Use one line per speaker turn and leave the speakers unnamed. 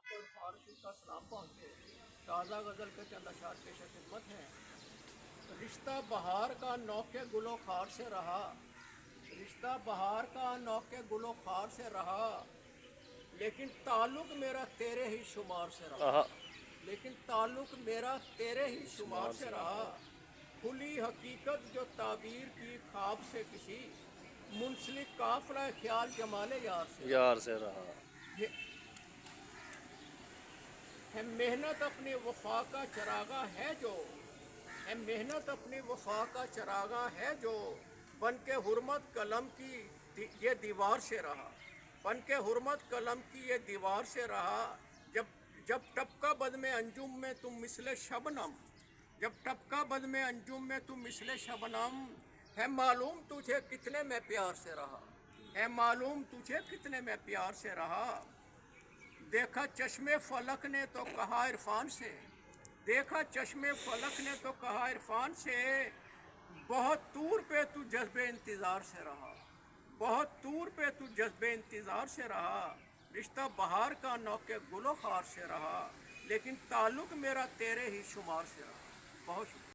آپ کو فارسی کا سلام پہنچے۔ تازہ غزل کے چند اشعار پیش خدمت ہیں۔ رشتہ بہار کا نوک گل و خار سے رہا، رشتہ بہار کا نوک گل و خار سے رہا، لیکن تعلق میرا تیرے ہی شمار سے رہا، لیکن تعلق میرا تیرے ہی شمار سے رہا۔ کھلی حقیقت جو تعبیر کی خواب سے کسی، منسلک قافلہ خیال جمال
یار سے رہا۔
ہے محنت اپنی وفا کا چراغاں ہے جو، ہے محنت اپنی وفا کا چراغاں ہے جو، بن کے حرمت قلم کی یہ دیوار سے رہا، بن کے حرمت قلم کی یہ دیوار سے رہا۔ جب ٹپکا بزم انجم میں تم مثل شبنم، جب ٹپکا بزم انجم میں تم مثل شبنم، ہے معلوم تجھے کتنے میں پیار سے رہا، ہے معلوم تجھے کتنے میں پیار سے رہا۔ دیکھا چشم فلک نے تو کہا عرفان سے، دیکھا چشم فلک نے تو کہا عرفان سے، بہت دور پہ تو جذب انتظار سے رہا، بہت دور پہ تو جذب انتظار سے رہا۔ رشتہ بہار کا نوک گل و خار سے رہا، لیکن تعلق میرا تیرے ہی شمار سے رہا۔ بہت شکریہ۔